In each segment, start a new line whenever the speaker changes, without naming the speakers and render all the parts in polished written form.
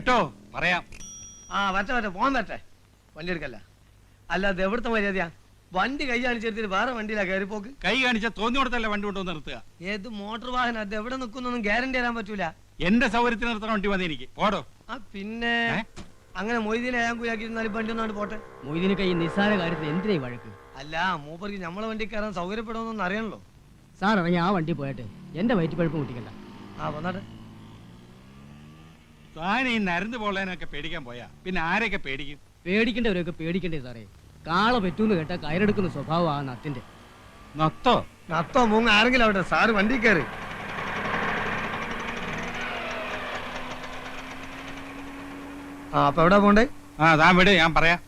പറ്റോ പറയാം.
വരട്ടെ പോകാൻ വരട്ടെ. വണ്ടി എടുക്കല്ല. അല്ലാതെ എവിടുത്തെ മര്യാദയാ? വണ്ടി കൈ കാണിച്ചെടുത്തിട്ട് വേറെ വണ്ടിയിലാ കയറിപ്പോക്ക്.
കൈ കാണിച്ച തോന്നി കൊടുത്തല്ല വണ്ടി കൊണ്ടുവന്ന് നിർത്തുക.
ഏത് മോട്ടോർ വാഹനം അത് എവിടെ നിൽക്കുന്നൊന്നും ഗ്യാരണ്ടി തരാൻ പറ്റൂല.
എന്റെ സൗകര്യത്തിന് നിർത്തണ വണ്ടി മതി എനിക്ക്. പോടോ.
പിന്നെ അങ്ങനെ മൊയ്തീനെ ഞാൻ കൂയാക്കിയിരുന്നാലും വണ്ടി ഒന്നാണ്ട് പോട്ടെ.
മൊയ്തീന് കൈ നിസ്സാര കാര്യത്തിൽ എന്തിനാ വഴക്ക്?
അല്ല മൂപ്പർക്ക് നമ്മളെ വണ്ടി കയറാൻ സൗകര്യപ്പെടുമെന്നൊന്നും അറിയണല്ലോ.
സാർ ഇറങ്ങി ആ വണ്ടി പോയട്ടെ, എന്റെ വയറ്റിപ്പഴുപ്പ് മുട്ടിക്കണ്ട.
വന്നാട്ടെ.
താൻ ഈ നരന്ന് പോളേനൊക്കെ പേടിക്കാൻ പോയാ പിന്നെ ആരെയൊക്കെ പേടിക്കും?
പേടിക്കേണ്ടവരൊക്കെ പേടിക്കണ്ടേ സാറേ. കാള പറ്റൂന്ന് കേട്ടാ കയറെടുക്കുന്ന സ്വഭാവം ആ നത്തിന്റെ.
നത്തോ മൂങ്ങ ആരെങ്കിലും അവിടെ. സാറ് വണ്ടി കയറി. അപ്പൊ എവിടെ പോണ്ടേ?
താൻ വിട്, ഞാൻ പറയാം.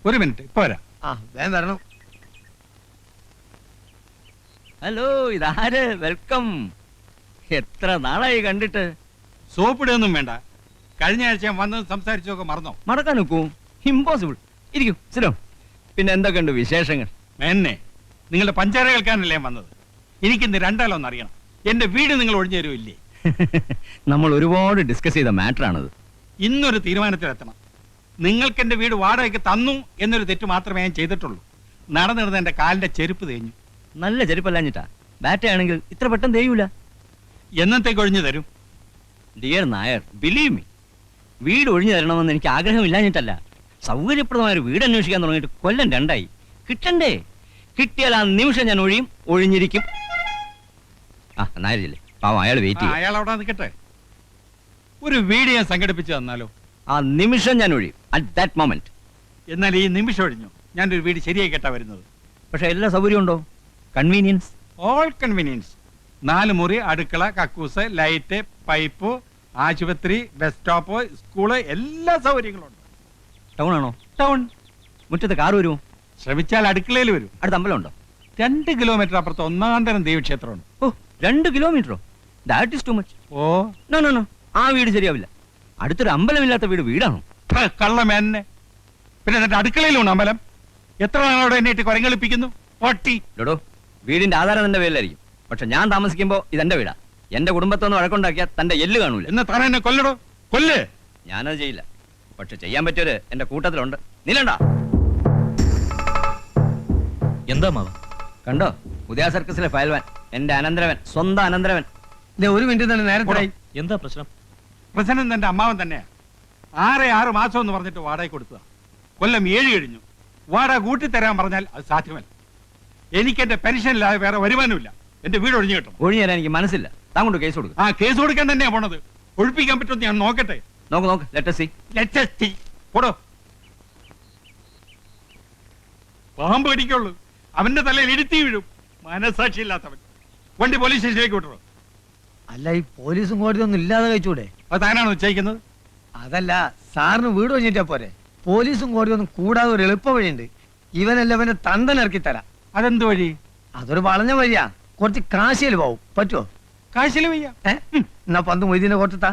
ഒരു മിനിറ്റ്, ഇപ്പൊ വരാം.
വേഗം വരണം.
ഹലോ, ഇതാര്? വെൽക്കം. എത്ര നാളായി കണ്ടിട്ട്.
സോപ്പിടുകയൊന്നും വേണ്ട. കഴിഞ്ഞ ആഴ്ച ഞാൻ വന്നത് സംസാരിച്ചൊക്കെ മറന്നോ?
മറക്കാൻ നോക്കൂ, ഇമ്പോസിബിൾ. ഇരിക്കും സ്ഥിരം. പിന്നെ എന്തൊക്കെയുണ്ട് വിശേഷങ്ങൾ?
എന്നെ നിങ്ങളുടെ പഞ്ചാര കേൾക്കാനല്ലേ ഞാൻ വന്നത്. എനിക്കിന്ന് രണ്ടാലൊന്നും അറിയണം. എന്റെ വീട് നിങ്ങൾ ഒഴിഞ്ഞു തരുമില്ലേ?
നമ്മൾ ഒരുപാട് ഡിസ്കസ് ചെയ്ത മാറ്റർ ആണത്.
ഇന്നൊരു തീരുമാനത്തിലെത്തണം. നിങ്ങൾക്ക് എന്റെ വീട് വാടകയ്ക്ക് തന്നു എന്നൊരു തെറ്റ് മാത്രമേ ഞാൻ ചെയ്തിട്ടുള്ളൂ. നടന്നിരുന്ന എന്റെ കാലിന്റെ ചെരുപ്പ് തേഞ്ഞു.
നല്ല ചെരുപ്പല്ലാഞ്ഞിട്ടാ. ബാറ്റയാണെങ്കിൽ ഇത്ര പെട്ടെന്ന് തേയൂല.
എന്നത്തേക്ക് ഒഴിഞ്ഞു തരും?
ഡിയർ നായർ, ബിലീവ് മീ, വീട് ഒഴിഞ്ഞു തരണമെന്ന് എനിക്ക് ആഗ്രഹമില്ലാഞ്ഞിട്ടല്ല. സൗകര്യപ്രദമായ ഒരു വീട് അന്വേഷിക്കാൻ തുടങ്ങിയിട്ട് കൊല്ലം 2 കിട്ടണ്ടേ? കിട്ടിയാൽ ആ നിമിഷം ഞാൻ ഒഴിഞ്ഞിരിക്കും. നായരില്ലേ പാവം, അയാൾ വെയിറ്റ് ചെയ്യും.
അയാൾ അവിടെ നിൽക്കട്ടെ. ഒരു വീട് ഞാൻ സംഘടിപ്പിച്ചു തന്നാലോ?
ആ നിമിഷം ഞാൻ ഒഴിയും. At that moment.
എന്നാൽ ഈ നിമിഷം ഒഴിഞ്ഞു ഞാനൊരു വീട് ശരിയായി കേട്ടാ വരുന്നത്.
പക്ഷെ എല്ലാ സൗകര്യം ഉണ്ടോ? Convenience,
all convenience. 4 മുറി, അടുക്കള, കക്കൂസ്, ലൈറ്റ്, പൈപ്പ്, ആശുപത്രി, ബസ് സ്റ്റോപ്പ്, സ്കൂള്, എല്ലാ സൗകര്യങ്ങളും ഉണ്ട്.
ടൗൺ ആണോ?
ടൗൺ.
മുറ്റത്ത് കാർ വരുമോ?
ശ്രമിച്ചാൽ അടുക്കളയിൽ വരും.
അടുത്ത അമ്പലം ഉണ്ടോ?
2 കിലോമീറ്റർ അപ്പുറത്ത് ഒന്നാന്തരം ദേവീക്ഷേത്രമുണ്ട്.
2 കിലോമീറ്ററോ? That is too much. No, ആ വീട് ശരിയാവില്ല. അടുത്തൊരു അമ്പലമില്ലാത്ത വീടാണോ?
കള്ളമേന്നെ. പിന്നെ എന്നിട്ട് അടുക്കളയിലുണ്ട് അമ്പലം. എത്ര നാളോടെ എന്നെ കുരങ്ങളിപ്പിക്കുന്നു?
ഡോടോ, വീടിന്റെ ആധാരം തന്റെ പേരിലായിരിക്കും. പക്ഷെ ഞാൻ താമസിക്കുമ്പോ ഇതെന്റെ വീടാ. എന്റെ കുടുംബത്തൊന്ന് വഴക്കുണ്ടാക്കിയാൽ തന്റെ എല്ല് കാണൂല.
എന്ന് താൻ എന്നെ കൊല്ലടോ, കൊല്ല്.
ഞാനത് ചെയ്യില്ല. പക്ഷെ ചെയ്യാൻ പറ്റിയൊരു എന്റെ കൂട്ടത്തിലുണ്ട്. നീലണ്ട.
എന്താ മാവ?
കണ്ടോ, പുതിയ സർക്കസിലെ ഫയൽവാൻ, എന്റെ അനന്തരവൻ, സ്വന്തം അനന്തരവൻ.
ഒരു മിനിറ്റ് തന്നെ നേരത്തെ.
എന്താ പ്രശ്നം?
പ്രസിഡന്റ് എന്റെ അമ്മാവൻ തന്നെയാ. 6 മാസം എന്ന് പറഞ്ഞിട്ട് വാടക കൊടുത്തതാ. കൊല്ലം 7 കഴിഞ്ഞു. വാടക കൂട്ടിത്തരാൻ പറഞ്ഞാൽ അത് സാധ്യമല്ല. എനിക്ക് എന്റെ പെൻഷനില്ലാതെ വേറെ വരുമാനമില്ല. എന്റെ വീട് ഒഴിഞ്ഞു കിട്ടണം.
ഒഴിഞ്ഞു തരാൻ എനിക്ക് മനസ്സില്ല. താൻ കൊണ്ട് കേസ് കൊടുക്കും.
കേസ് കൊടുക്കാൻ തന്നെയാ പോണത്. ഒഴിപ്പിക്കാൻ പറ്റുമെന്ന് ഞാൻ നോക്കട്ടെ.
നോക്ക്, ലെറ്റ് us see.
പോടോ. പാമ്പ് കടിക്കുള്ളൂ. അവന്റെ തലയിൽ ഇരുത്തി വീഴും. മനസാക്ഷി ഇല്ലാത്തവൻ. വണ്ടി പോലീസ് സ്റ്റേഷനിലേക്ക് വിട്ടു.
അല്ല, ഈ പോലീസും കോടതി ഒന്നും ഇല്ലാതെ കഴിച്ചൂടെ?
അത് താനാണോ നിശ്ചയിക്കുന്നത്?
അതല്ല, സാറിന് വീട് ഒഴിഞ്ഞിട്ടാ പോരെ. പോലീസും കോടതി ഒന്നും കൂടാതെ ഒരു എളുപ്പ വഴിയുണ്ട്. ഇവനല്ല അവന്റെ തന്തനിറക്കി തരാം.
അതെന്ത് വഴി?
അതൊരു വളഞ്ഞ വഴിയാ. കുറച്ച് കാശിയിൽ പോവും. പറ്റുമോ?
കാശില് വയ്യ.
എന്നാ 10 മൊയ്തീനെ കൊടുത്താ.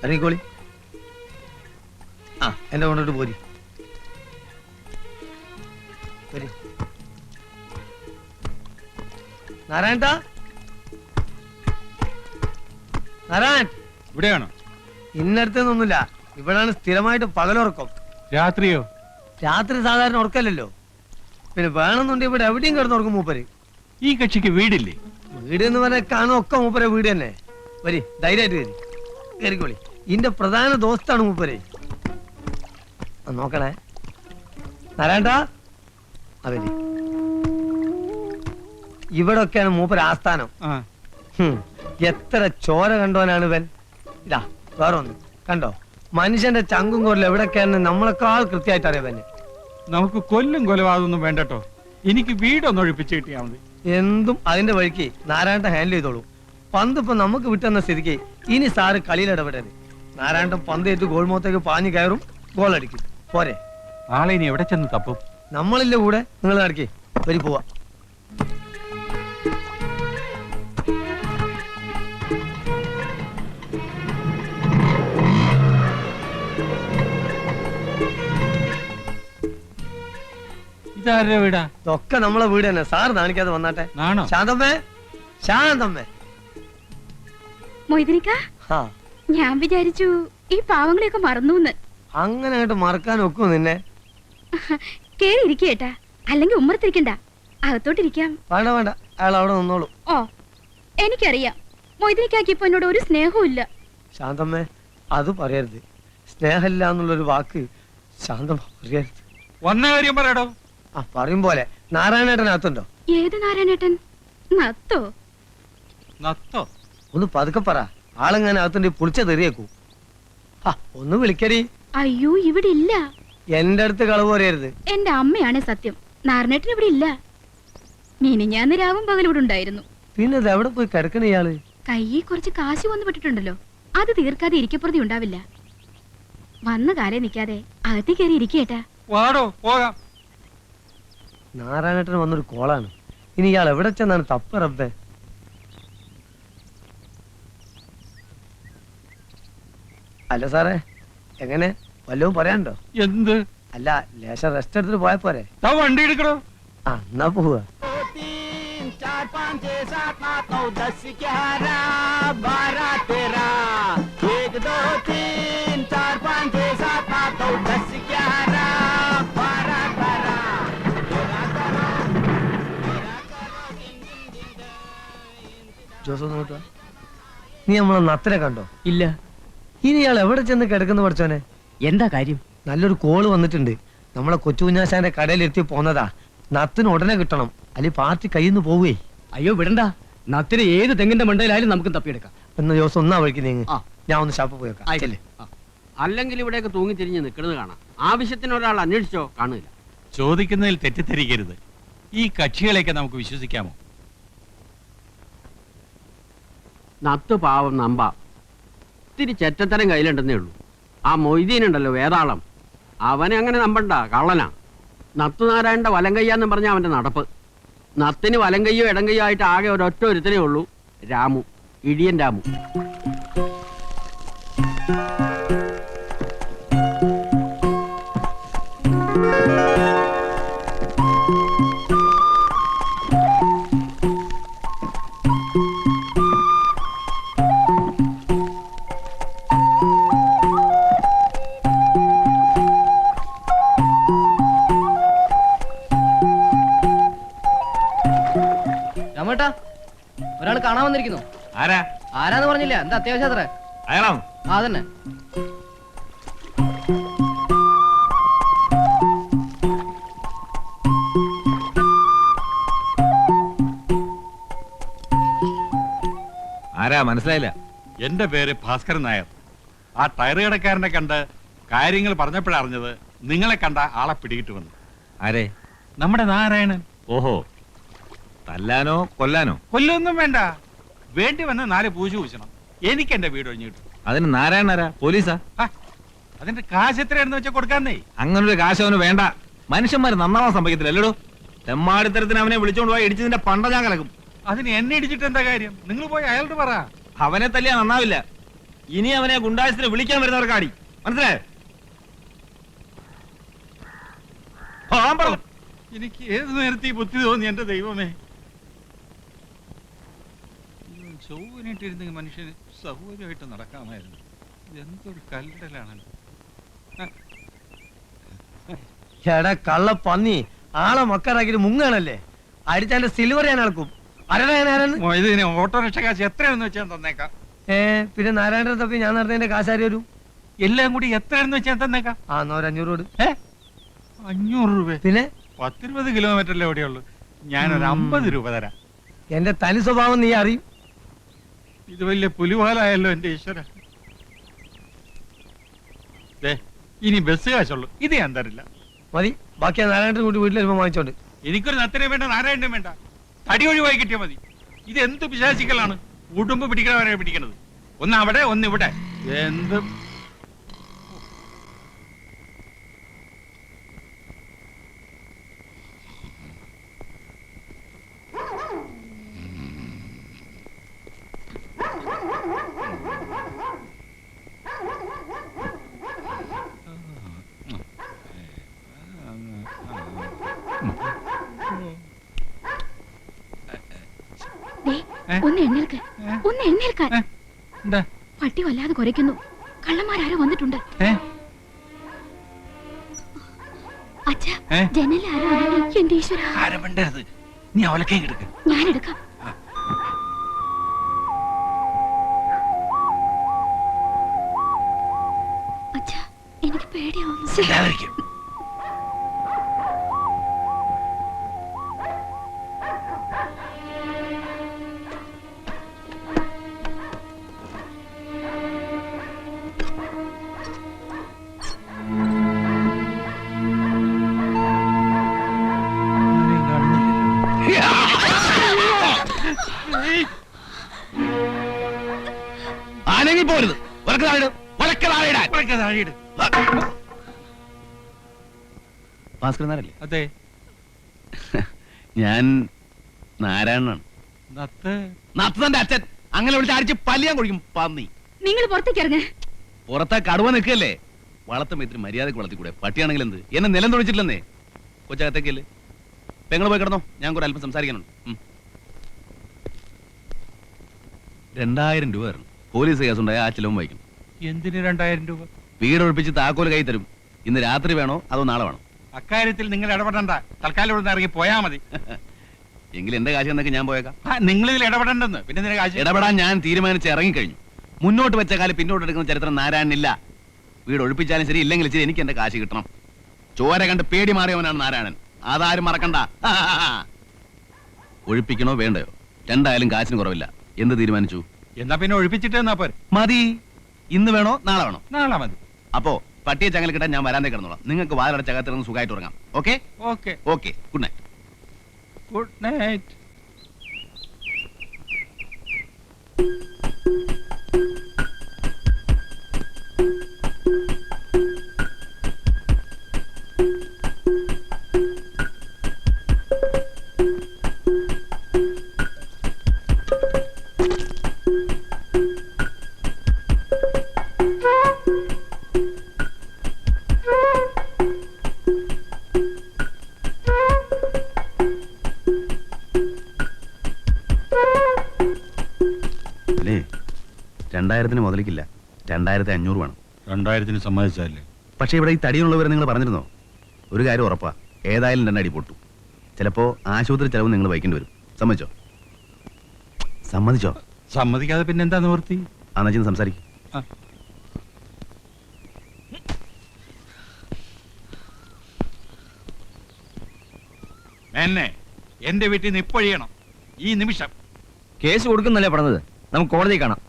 ഇറങ്ങിക്കോളി. എന്റെ കൊണ്ടിട്ട് പോരി. നാരായണ, നാരായൺ
ഇവിടെയാണോ?
ഇന്നടുത്തൊന്നുമില്ല. ഇവിടാണ് സ്ഥിരമായിട്ട് പകലുറക്കം.
രാത്രിയോ?
രാത്രി സാധാരണ ഉറക്കല്ലോ. പിന്നെ വേണമെന്നുണ്ടെങ്കിൽ ഇവിടെ എവിടെയും കിടന്നുറക്കും മൂപ്പര്.
ഈ കക്ഷിക്ക് വീടില്ലേ?
വീട് എന്ന് പറഞ്ഞാൽ കാണും ഒക്കെ മൂപ്പരെ വീട് തന്നെ. വരി, ധൈര്യമായിട്ട് വരി, കയറിക്കോളി. ഇതിന്റെ പ്രധാന ദോസ്താണ് മൂപ്പര്. നോക്കണേ നാരായണ. അവര് ഇവിടെ ഒക്കെയാണ് മൂപ്പര് ആസ്ഥാനം. എത്ര ചോര കണ്ടോനാണ് ഇവൻ. ഇതാ വേറൊന്ന് കണ്ടോ, മനുഷ്യന്റെ ചങ്കും കോരിൽ എവിടെയൊക്കെയാണ് നമ്മളെക്കാൾ കൃത്യമായിട്ട് അറിയാൻ.
നമുക്ക് കൊല്ലും കൊലപാതകമൊന്നും വേണ്ടട്ടോ. എനിക്ക് വീടൊന്നും ഒഴിപ്പിച്ച് കിട്ടിയാൽ മതി.
എന്തും അതിന്റെ വഴിക്ക് നാരായണ ഹാൻഡിൽ ചെയ്തോളൂ. പന്ത് ഇപ്പൊ നമുക്ക് വിട്ടെന്ന സ്ഥിതിക്ക് ഇനി സാറ് കളിയിൽ ഇടപെടരുത്. നാരായണൻ പന്തേറ്റ് ഗോൾമുഖത്തേക്ക് പാഞ്ഞു കയറും, ഗോൾ അടിക്കും. പോരെ?
ആളെ ഇനി എവിടെ ചെന്ന് തപ്പും?
നമ്മളില്ല കൂടെ, നിങ്ങൾ നടക്കേ വരി പോവാ.
ഇതാരുടെ വീടാ?
ഇതൊക്കെ നമ്മളെ വീട് തന്നെ. സാർ കാണിക്കാതെ വന്നാട്ടെ.
ആണോ?
ശാന്തമ്മേ, ശാന്തമ്മേ.
മൊയ്തനിക്ക,
ആ,
ഞാൻ വിചാരിച്ചു ഈ പാവങ്ങളെയൊക്കെ മറന്നൂന്ന്.
അങ്ങനെ അങ്ങോട്ട് മറക്കാൻ ഒക്കും നിന്നെ?
കേറി ഇരിക്കേട്ടാ, അല്ലെങ്കിൽ ഉമ്മറത്തിരിക്കണ്ട, അകത്തോട്ടിരിക്കാം.
വേണ്ട വേണ്ട, അയാൾ അവിടെ നിന്നോളൂ.
ഓ, എനിക്കറിയാം മൊയ്തനിക്കാക്ക് ഇപ്പൊ എന്നോട് ഒരു സ്നേഹവും ഇല്ല.
ശാന്തമ്മേ, അത് പറയരുത്. സ്നേഹമില്ല എന്നുള്ളൊരു വാക്ക് ശാന്തമ്മ പറയരുത്.
വന്ന കാര്യം പറയടോ.
ആ, പറയും പോലെ. നാരായണേട്ടനകത്തുണ്ടോ?
ഏത് നാരായണേട്ടൻ? നത്തോ?
നത്തോ?
ഒന്ന് പതുക്കെ പറ. ആളെങ്ങനെ അകത്തുണ്ട് പുളിച്ച തെറിയേക്കൂ. ഒന്ന് വിളിക്കടി.
അയ്യോ, ഇവിടെ ഇല്ല.
എന്റെ അടുത്ത് കളവ് പറയരുത്.
എന്റെ അമ്മയാണ് സത്യം. നാരായണേട്ടൻ ഇവിടെ ഇല്ല. മിനിഞ്ഞാന്ന് രാവും പകലും ഇവിടെ ഉണ്ടായിരുന്നു.
പിന്നെ ഇത് എവിടെ പോയി കിടക്കണ ഇയാള്?
കയ്യിൽ കുറച്ച് കാശ് വന്നു പെട്ടിട്ടുണ്ടല്ലോ, അത് തീർക്കാതെ ഇരിക്കപ്പുറതി ഉണ്ടാവില്ല. വന്ന കാലേ നിക്കാതെ അകത്തി കയറി ഇരിക്കേട്ടാ.
വാടോ, പോകാം.
നാരായണേട്ടന് വന്നൊരു കോളാണ്. ഇനി ഇയാൾ എവിടെ ചെന്നാണ് തപ്പ റബ്ബേ? അല്ല സാറേ, എങ്ങനെ വല്ലതും പറയാനുണ്ടോ?
എന്ത്?
അല്ല, ലേശം റെസ്റ്റ് എടുത്തിട്ട് പോയാ പോരെ?
ദാ വണ്ടി എടുക്കണോ?
ആ, എന്നാ പോവുക. ജോസ് ഒന്ന് നോക്കുക. നീ നമ്മളെ നത്തിനെ കണ്ടോ?
ഇല്ല.
ഇനി ഇയാൾ എവിടെ ചെന്ന് കിടക്കുന്നു പഠിച്ചോനെ?
എന്താ കാര്യം?
നല്ലൊരു കോള് വന്നിട്ടുണ്ട്. നമ്മളെ കൊച്ചുകുഞ്ഞാശാന്റെ കടയിലെത്തി പോന്നതാ. നത്തിന് ഉടനെ കിട്ടണം, അല്ലെങ്കിൽ പാർട്ടി കയ്യിൽ നിന്ന് പോവേ.
അയ്യോ വിടണ്ട, നത്തിന് ഏത് തെങ്ങിന്റെ മണ്ടയിലായാലും നമുക്ക് തപ്പിയെടുക്കാം.
എന്ന് ജോസ് ഒന്നാ വഴിക്ക് നീങ്ങ്.
ആ.
ഞാൻ ഒന്ന് ഷാപ്പ് പോയേക്കാം.
ആയിക്കല്ലേ.
അല്ലെങ്കിൽ ഇവിടെയൊക്കെ തൂങ്ങി തിരിഞ്ഞ് നിൽക്കുന്നത് കാണാം. ആവശ്യത്തിന് ഒരാൾ അന്വേഷിച്ചോ കാണില്ല.
ചോദിക്കുന്നതിൽ തെറ്റിദ്ധരിക്കരുത്. ഈ കക്ഷികളെയൊക്കെ നമുക്ക് വിശ്വസിക്കാമോ?
നത്ത് പാവം നമ്പ ഇത്തിരി ചെറ്റത്തരം കയ്യിലുണ്ടെന്നേ ഉള്ളൂ. ആ മൊയ്തീനുണ്ടല്ലോ വേതാളം, അവനെ അങ്ങനെ നമ്പണ്ട, കള്ളനാ. നത്തുനാരായണന്റെ വലം കയ്യാന്ന് പറഞ്ഞ അവന്റെ നടപ്പ്. നത്തിന് വലം കയ്യോ ഇടം കയ്യോ ആയിട്ട് ആകെ ഒരൊറ്റ ഒരുത്തനേ ഉള്ളൂ, രാമു, ഇടിയൻ രാമു.
രാമേട്ടാ, ഒരാൾ കാണാൻ വന്നിരിക്കുന്നു.
ആരാ?
ആരാന്ന് പറഞ്ഞില്ല, എന്താ അത്യാവശ്യം അത്ര?
അയാളാണ്.
ആ തന്നെ.
ആരാ മനസ്സിലായില്ല?
എന്റെ പേര് ഭാസ്കരൻ നായർ. ആ ടയർ കടക്കാരനെ കണ്ട് കാര്യങ്ങൾ പറഞ്ഞപ്പോഴറിഞ്ഞത് നിങ്ങളെ കണ്ട ആളെ പിടികിട്ടുവന്നു.
ആരെ?
നമ്മുടെ നാരായണൻ.
ഓഹോ, തല്ലാനോ കൊല്ലാനോ?
കൊല്ലൊന്നും വേണ്ട, വേണ്ടി വന്ന് 4 പൂജ പൂശണം. എനിക്ക് എന്റെ വീട് ഒഴിഞ്ഞു കിട്ടും.
അതിന് നാരായണനാരാ? പോലീസാ?
അതിന്റെ കാശ് എത്രയാണെന്ന് വെച്ചാൽ കൊടുക്കാന്നേ.
അങ്ങനൊരു കാശ് അവന് വേണ്ട. മനുഷ്യന്മാര് നന്നാവാൻ സംഭവിക്കത്തില്ല അല്ലടോ. തെമ്മാടിത്തരത്തിന് അവനെ വിളിച്ചോണ്ട് പോയി ഇടിച്ചതിന്റെ പണ്ട ഞാൻ കലക്കും.
അതിന് എന്നെ ഇടിച്ചിട്ട് എന്താ കാര്യം? നിങ്ങൾ പോയി അയാളോട് പറ.
അവനെ തല്ലിയാ നന്നാവില്ല. ഇനി അവനെ ഗുണ്ടായസിന് വിളിക്കാൻ വരുന്നവർക്കാടി, മനസ്സിലായോ?
എനിക്ക് ഏത് നേരത്തെ ഈ ബുദ്ധി തോന്നി എന്റെ ദൈവമേ. ചൊവ്വനിട്ടിരുന്നെങ്കിൽ മനുഷ്യന് സൗകര്യമായിട്ട് നടക്കാമായിരുന്നു. എന്തൊരു കല്ലടലാണല്ലോ.
എടാ കള്ള പന്നി, ആളെ മക്കറാക്കിട്ട് മുങ്ങാണല്ലേ? അടിച്ചാന്റെ സിൽവർ ഞാൻ അളക്കും.
ഇതിന് ഓട്ടോറിക്ഷ കാശ് എത്രയാണെന്ന് വെച്ചാൽ തന്നേക്കാം.
പിന്നെ നാരായണ തപ്പി ഞാൻ നടന്നതിന്റെ കാശാരി വരും.
എല്ലാം കൂടി എത്രയാണെന്ന് വെച്ചാൽ തന്നേക്കാം.
ആ, എന്നാ ഒരു 500 കൊടു.
500 രൂപ?
പിന്നെ
10-20 കിലോമീറ്ററിലെ എവിടെയുള്ളൂ. ഞാനൊരു 50 രൂപ തരാം.
എന്റെ തനി സ്വഭാവം നീ അറിയും.
ഇത് വലിയ പുലിവാലായല്ലോ എന്റെ ഈശ്വര. ഇനി ബസ് കാശുള്ളൂ, ഇത് ഞാൻ തരില്ല.
മതി, ബാക്കി നാരായണൻ കൂട്ടി വീട്ടിൽ വരുമ്പോ വാങ്ങിച്ചോണ്ട്.
എനിക്കൊരു നത്തനെ വേണ്ട, നാരായണനും വേണ്ട. തടി ഒഴിവായി കിട്ടിയാൽ മതി. ഇത് എന്ത് പിശാചിക്കലാണ്? ഉടുമ്പ് പിടിക്കണവരെ പിടിക്കണത്. ഒന്ന് അവിടെ ഒന്ന് ഇവിടെ. എന്ത്
ഒന്ന് എണ്ണേൽക്ക്, ഒന്ന് എണ്ണേൽക്കാൻ.
എന്താ
പട്ടി വല്ലാതെ കുരയ്ക്കുന്നു. കള്ളന്മാരാരോ വന്നിട്ടുണ്ട്. അച്ഛാ, ജനലിൽ ആരോ അനങ്ങി. എന്റെ ഈശ്വര,
ആരും മിണ്ടരുത്. നീ അവലക്കേം എടുക്ക.
ഞാനെടുക്കാം. അച്ഛാ, എനിക്ക് പേടിയാവുന്നു.
ആണെങ്കിൽ പോരുത്. ഭാസ്കരനാരല്ലേ?
അതെ,
ഞാൻ നാരായണനാണ്. നത്തന്റെ അച്ഛൻ. അങ്ങനെ വിളിച്ച് അടിച്ച് പല്ലിയാൻ കൊഴിക്കും പന്നി.
നിങ്ങൾ പുറത്തേക്ക് ഇറങ്ങ.
പുറത്തെ കടുവ നിൽക്കല്ലേ? വളർത്തുമ്പോ ഇത്തിരി മര്യാദക്ക് വളർത്തിക്കൂടെ? പട്ടിയാണെങ്കിൽ എന്ത്? എന്നെ നിലം തൊഴിച്ചിട്ടില്ലെന്നേ. കൊച്ചകത്തേക്കല്ലേ? പെങ്ങള് പോയി കിടന്നോ, ഞാൻ കുറെ അല്പം സംസാരിക്കാനുണ്ട്. 2000 രൂപ തരണം. പോലീസ് കേസുണ്ടായ ആ ചിലവും വായിക്കും.
എന്തിന് 2000 രൂപ?
വീട് ഒഴിപ്പിച്ച് താക്കോല് കൈ തരും. ഇന്ന് രാത്രി വേണോ അതോ നാളെ വേണോ?
അക്കാര്യത്തിൽ നിങ്ങൾ ഇടപെടണ്ട. തൽക്കാലം ഇവിടെ ഇറങ്ങി പോയാ മതി.
എങ്കിൽ എന്റെ കാശ് എന്നൊക്കെ ഞാൻ പോയേക്കാം.
നിങ്ങൾ ഇതിൽ ഇടപെടണ്ടെന്ന്. പിന്നെ നിന്റെ കാശ്
ഇടപെടാൻ ഞാൻ തീരുമാനിച്ച് ഇറങ്ങിക്കഴിഞ്ഞു. മുന്നോട്ട് വെച്ച കാലം പിന്നോട്ട് എടുക്കുന്ന ചരിത്രം നാരായണനില്ല. വീട് ഒഴിപ്പിച്ചാലും ശരി, ഇല്ലെങ്കിൽ ശരി, എനിക്ക് എന്റെ കാശ് കിട്ടണം. ചോര കണ്ട് പേടി മാറിയവനാണ് നാരായണൻ. അതാരും മറക്കണ്ട. ഒഴിപ്പിക്കണോ വേണ്ടയോ? രണ്ടായാലും കാശിന് കുറവില്ല. എന്ത് തീരുമാനിച്ചു?
എന്നാ പിന്നെ ഒഴിപ്പിച്ചിട്ട് എന്നാ പോരെ.
മതി. ഇന്ന് വേണോ നാളെ വേണോ?
നാളെ മതി.
അപ്പോ പട്ടിയെ ചങ്ങല കിട്ടാൻ ഞാൻ വരാന്തേ കിടന്നോളാം. നിങ്ങൾക്ക് വാതിലടച്ചകത്തിരുന്ന് സുഖമായിട്ട് ഉറങ്ങാം. Okay
okay
okay. Good night.
Good night.
അല്ലേ? 2000 മുതലിക്കില്ല. 2500 വേണം.
2000 സമ്മതിച്ചല്ലേ?
പക്ഷേ ഇവിടെ ഈ തടിയുള്ളവരെ നിങ്ങൾ പറഞ്ഞിരുന്നോ? ഒരു കാര്യം ഉറപ്പാ, ഏതായാലും 2 അടി പൊട്ടു. ചിലപ്പോ ആശുപത്രി ചെലവ് നിങ്ങൾ വഹിക്കേണ്ടി വരും. സമ്മതിച്ചോ? സമ്മതിച്ചോ?
സമ്മതിക്കാതെ പിന്നെ എന്താ നിവൃത്തി?
അന്നച്ചിന്ന് സംസാരിക്കും.
എന്നെ എന്റെ വീട്ടിൽ നിന്ന് ഇപ്പൊഴിയണം ഈ നിമിഷം.
കേസ് കൊടുക്കുന്നല്ലേ പറഞ്ഞത്? നമുക്ക് കോടതി കാണാം.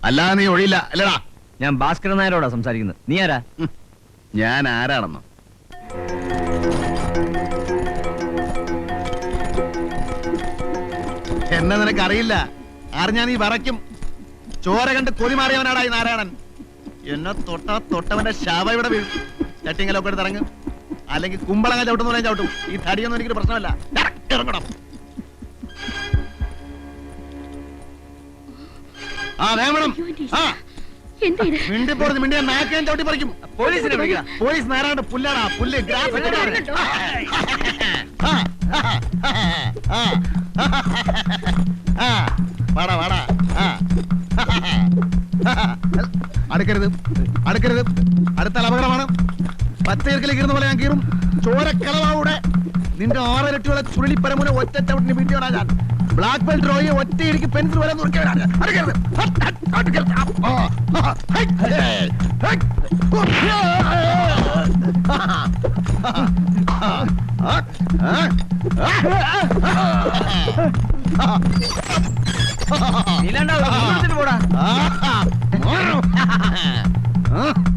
അല്ലാതെ നീ ഒഴിയില്ല അല്ലടാ.
ഞാൻ ഭാസ്കരൻ നായരോടാ സംസാരിക്കുന്നത്. നീ ആരാ?
ഞാൻ ആരാണെന്നോ? എന്നെ നിനക്കറിയില്ല. അറിഞ്ഞാ നീ വറയ്ക്കും. ചോര കണ്ട് കൊതി മാറിയവനാടാ ഈ നാരായണൻ. എന്നെ തൊട്ടവന്റെ ശവ ഇവിടെ വീഴും. ചട്ടിങ്ങലൊക്കെ എടുത്ത് ഇറങ്ങും. അല്ലെങ്കിൽ കുമ്പളങ്ങ ചവിട്ടുന്ന പോലെ ചവിട്ടും. ഈ തടിയൊന്നും എനിക്കൊരു പ്രശ്നമല്ല. ഇറങ്ങണം. ആ വേണം. ആ മിണ്ടിപ്പോറത് മിണ്ടിയ നാക്കാൻ ചവിട്ടി പറിക്കും.
പോലീസിനെ വിളിക്കാം.
പോലീസ് നേരാണ്ട് പുല്ലാടാ. പുല്ല് ഗ്രാഫ് വാടാ വാടാ. അടുക്കരുത് അടുക്കരുത്. അടുത്താൽ അപകടമാണ്. പച്ചയിറക്കിൽ കീറുന്ന പോലെ ഞാൻ കീറും. ചോരക്കളവാവിടെ. നിന്റെ 6 ഇരട്ടിയുള്ള ചുരുളിപ്പരമുന ഒറ്റ ചവിട്ടിന് വീട്ടിയോടാ ഞാൻ. ബ്ലാക്ക് ബെൽറ്റ് റോയെ ഒറ്റയിടിക്ക് പെൻസിൽ വരെ നുറുക്കിയവരാണ്. അടുക്കരുത്.
ഇല്ലാണ്ടാ പോടാ.